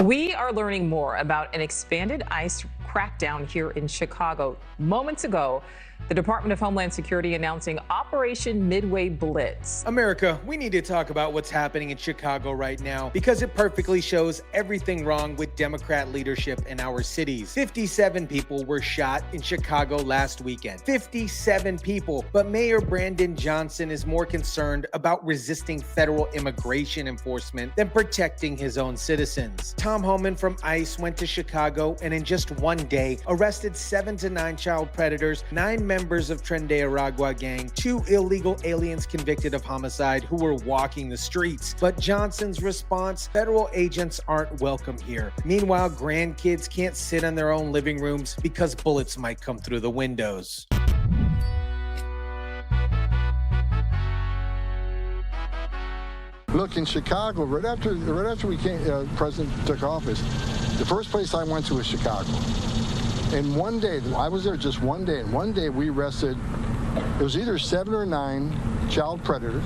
We are learning more about an expanded ICE crackdown here in Chicago. Moments ago, the Department of Homeland Security announcing Operation Midway Blitz. America, we need to talk about what's happening in Chicago right now because it perfectly shows everything wrong with Democrat leadership in our cities. 57 people were shot in Chicago last weekend. 57 people. But Mayor Brandon Johnson is more concerned about resisting federal immigration enforcement than protecting his own citizens. Tom Homan from ICE went to Chicago and in just one day arrested 7 to 9 child predators, 9 members of Tren de Aragua gang, 2 illegal aliens convicted of homicide who were walking the streets. But Johnson's response, federal agents aren't welcome here. Meanwhile, grandkids can't sit in their own living rooms because bullets might come through the windows. Look, in Chicago, right after President took office, the first place I went to was Chicago. And one day, I was there just one day, and one day we arrested, it was either 7 or 9 child predators.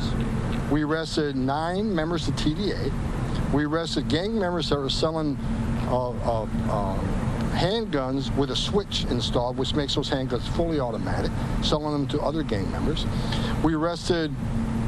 We arrested 9 members of TDA. We arrested gang members that were selling handguns with a switch installed, which makes those handguns fully automatic, selling them to other gang members. We arrested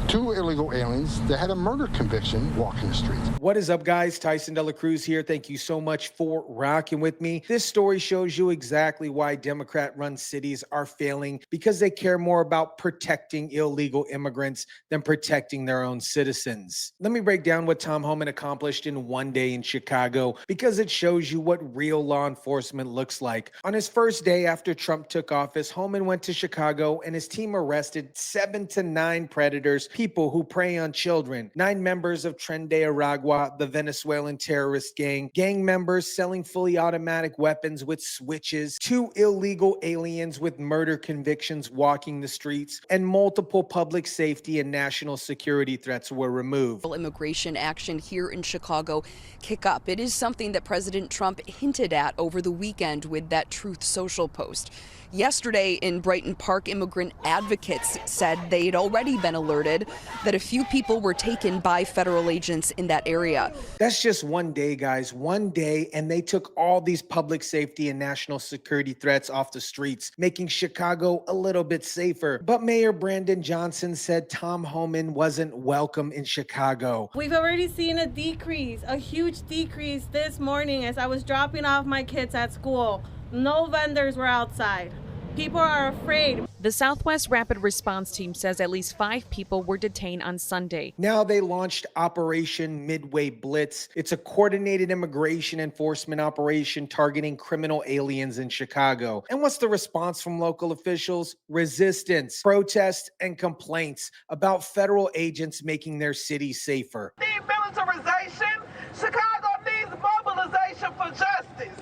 2 illegal aliens that had a murder conviction walking the streets. What is up, guys? Tyson De La Cruz here. Thank you so much for rocking with me. This story shows you exactly why Democrat-run cities are failing, because they care more about protecting illegal immigrants than protecting their own citizens. Let me break down what Tom Homan accomplished in one day in Chicago, because it shows you what real law enforcement looks like. On his first day after Trump took office, Homan went to Chicago and his team arrested 7 to 9 predators, people who prey on children, 9 members of Tren de Aragua, the Venezuelan terrorist gang, gang members selling fully automatic weapons with switches, 2 illegal aliens with murder convictions walking the streets, and multiple public safety and national security threats were removed. Immigration action here in Chicago kick up. It is something that President Trump hinted at over the weekend with that Truth Social post. Yesterday in Brighton Park, immigrant advocates said they'd already been alerted that a few people were taken by federal agents in that area. That's just one day, guys. One day, and they took all these public safety and national security threats off the streets, making Chicago a little bit safer. But Mayor Brandon Johnson said Tom Homan wasn't welcome in Chicago. We've already seen a decrease, a huge decrease this morning as I was dropping off my kids at school. No vendors were outside. People are afraid. The Southwest Rapid Response Team says at least 5 people were detained on Sunday. Now they launched Operation Midway Blitz. It's a coordinated immigration enforcement operation targeting criminal aliens in Chicago. And what's the response from local officials? Resistance, protests, and complaints about federal agents making their city safer. Demilitarization. Chicago needs mobilization for justice.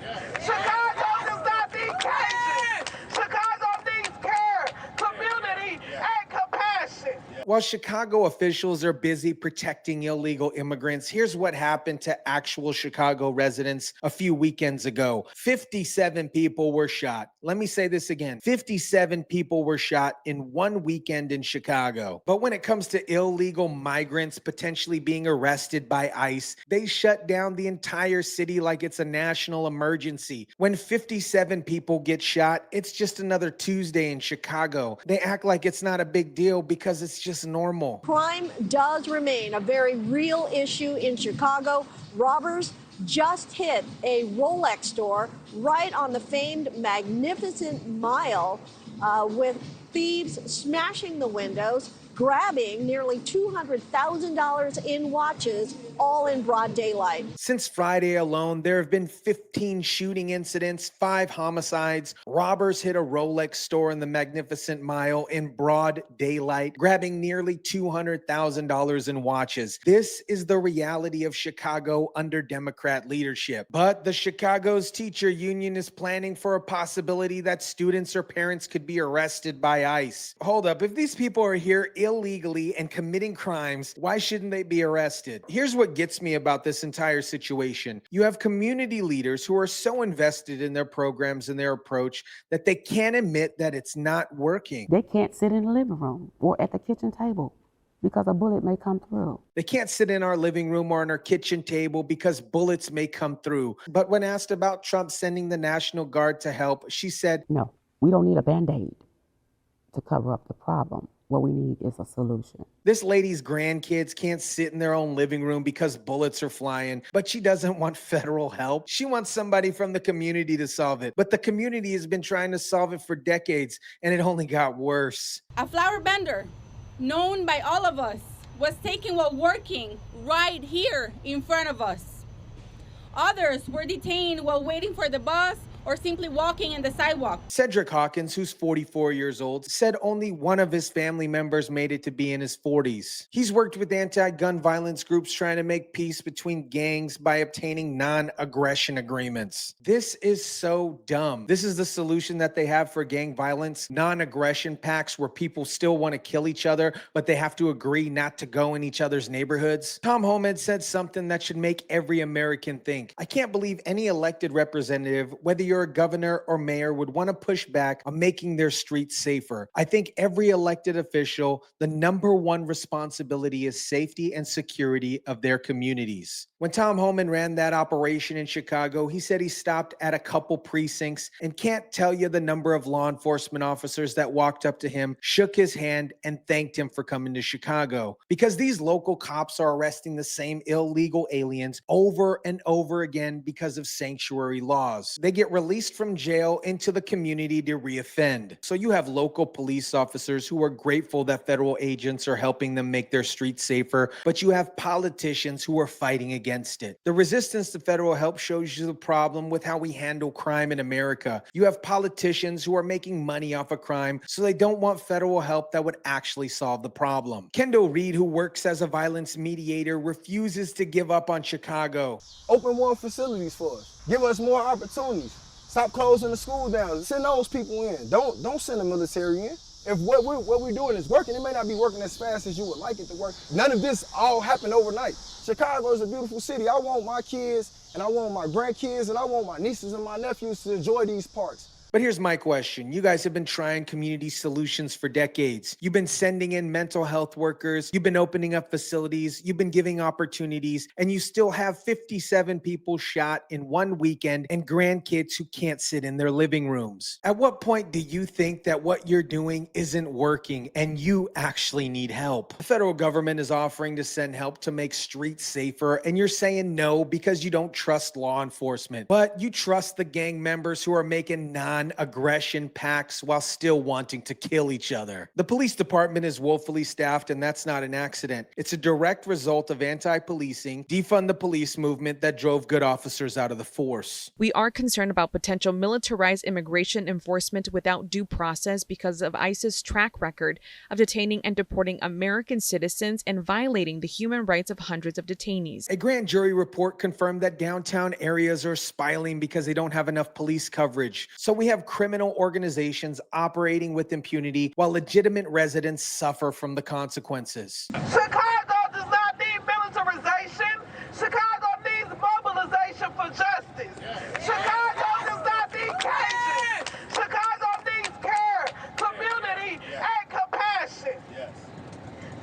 Chicago does not need cages. Chicago needs care, community, and compassion. While Chicago officials are busy protecting illegal immigrants, here's what happened to actual Chicago residents a few weekends ago. 57 people were shot. Let me say this again. 57 people were shot in one weekend in Chicago. But when it comes to illegal migrants potentially being arrested by ICE, they shut down the entire city like it's a national emergency. When 57 people get shot, it's just another Tuesday in Chicago. They act like it's not a big deal because it's just normal. Crime does remain a very real issue in Chicago. Robbers just hit a Rolex store right on the famed Magnificent Mile with thieves smashing the windows, grabbing nearly $200,000 in watches, all in broad daylight. Since Friday alone, there have been 15 shooting incidents, 5 homicides. Robbers hit a Rolex store in the Magnificent Mile in broad daylight, grabbing nearly $200,000 in watches. This is the reality of Chicago under Democrat leadership. But the Chicago's teacher union is planning for a possibility that students or parents could be arrested by ICE. Hold up, if these people are here illegally and committing crimes, why shouldn't they be arrested? Here's what gets me about this entire situation. You have community leaders who are so invested in their programs and their approach that they can't admit that it's not working. They can't sit in the living room or at the kitchen table because a bullet may come through. They can't sit in our living room or on our kitchen table because bullets may come through. But when asked about Trump sending the National Guard to help, she said, No, we don't need a Band-Aid to cover up the problem. What we need is a solution. This lady's grandkids can't sit in their own living room because bullets are flying, but she doesn't want federal help. She wants somebody from the community to solve it. But the community has been trying to solve it for decades, and it only got worse. A flower vendor, known by all of us, was taken while working right here in front of us. Others were detained while waiting for the bus or simply walking in the sidewalk. Cedric Hawkins, who's 44 years old, said only one of his family members made it to be in his 40s. He's worked with anti-gun violence groups trying to make peace between gangs by obtaining non-aggression agreements. This is so dumb. This is the solution that they have for gang violence, non-aggression pacts where people still want to kill each other, but they have to agree not to go in each other's neighborhoods. Tom Homan said something that should make every American think. I can't believe any elected representative, whether you're a governor or mayor, would want to push back on making their streets safer. I think every elected official, the number one responsibility is safety and security of their communities. When Tom Homan ran that operation in Chicago, he said he stopped at a couple precincts and can't tell you the number of law enforcement officers that walked up to him, shook his hand, and thanked him for coming to Chicago. Because these local cops are arresting the same illegal aliens over and over again because of sanctuary laws. They get released from jail into the community to reoffend. So you have local police officers who are grateful that federal agents are helping them make their streets safer, but you have politicians who are fighting against it. The resistance to federal help shows you the problem with how we handle crime in America. You have politicians who are making money off of crime, so they don't want federal help that would actually solve the problem. Kendall Reed, who works as a violence mediator, refuses to give up on Chicago. Open more facilities for us. Give us more opportunities. Stop closing the school down. Send those people in. Don't send the military in. If what we're doing is working, it may not be working as fast as you would like it to work. None of this all happened overnight. Chicago is a beautiful city. I want my kids, and I want my grandkids, and I want my nieces and my nephews to enjoy these parks. But here's my question. You guys have been trying community solutions for decades. You've been sending in mental health workers. You've been opening up facilities. You've been giving opportunities. And you still have 57 people shot in one weekend and grandkids who can't sit in their living rooms. At what point do you think that what you're doing isn't working and you actually need help? The federal government is offering to send help to make streets safer, and you're saying no because you don't trust law enforcement. But you trust the gang members who are making non-aggression pacts while still wanting to kill each other. The police department is woefully staffed, and that's not an accident. It's a direct result of anti-policing, defund the police movement that drove good officers out of the force. We are concerned about potential militarized immigration enforcement without due process because of ICE's track record of detaining and deporting American citizens and violating the human rights of hundreds of detainees. A grand jury report confirmed that downtown areas are spiraling because they don't have enough police coverage. So we have criminal organizations operating with impunity while legitimate residents suffer from the consequences. Chicago does not need militarization. Chicago needs mobilization for justice. Chicago does not need cages. Chicago needs care, community, and compassion.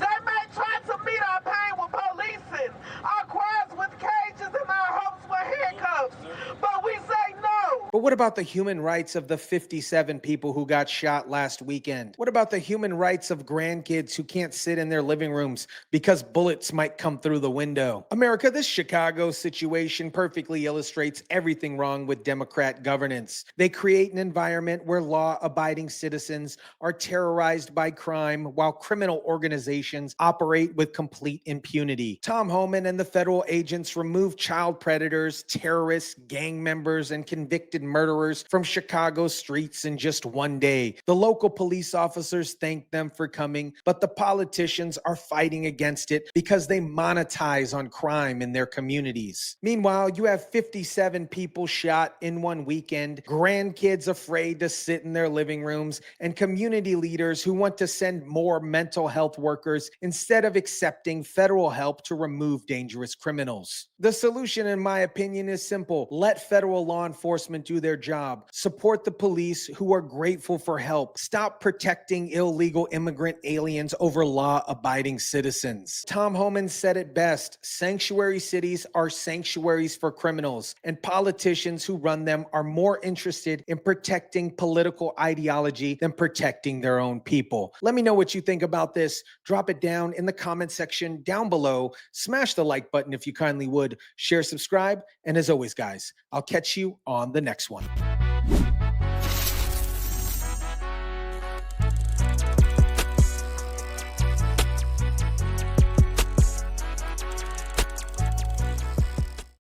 They may try to meet our pain with policing, our cries with cages, and our hopes with handcuffs, but we say no. But what about the human rights of the 57 people who got shot last weekend? What about the human rights of grandkids who can't sit in their living rooms because bullets might come through the window? America, this Chicago situation perfectly illustrates everything wrong with Democrat governance. They create an environment where law-abiding citizens are terrorized by crime while criminal organizations operate with complete impunity. Tom Homan and the federal agents remove child predators, terrorists, gang members, and convicted murderers from Chicago's streets in just one day. The local police officers thank them for coming, but the politicians are fighting against it because they monetize on crime in their communities. Meanwhile, you have 57 people shot in one weekend, grandkids afraid to sit in their living rooms, and community leaders who want to send more mental health workers instead of accepting federal help to remove dangerous criminals. The solution, in my opinion, is simple. Let federal law enforcement do their job. Support the police who are grateful for help. Stop protecting illegal immigrant aliens over law-abiding citizens. Tom Homan said it best: sanctuary cities are sanctuaries for criminals, and politicians who run them are more interested in protecting political ideology than protecting their own people. Let me know what you think about this. Drop it down in the comment section down below. Smash the like button if you kindly would. Share, subscribe, and as always, guys, I'll catch you on the next one.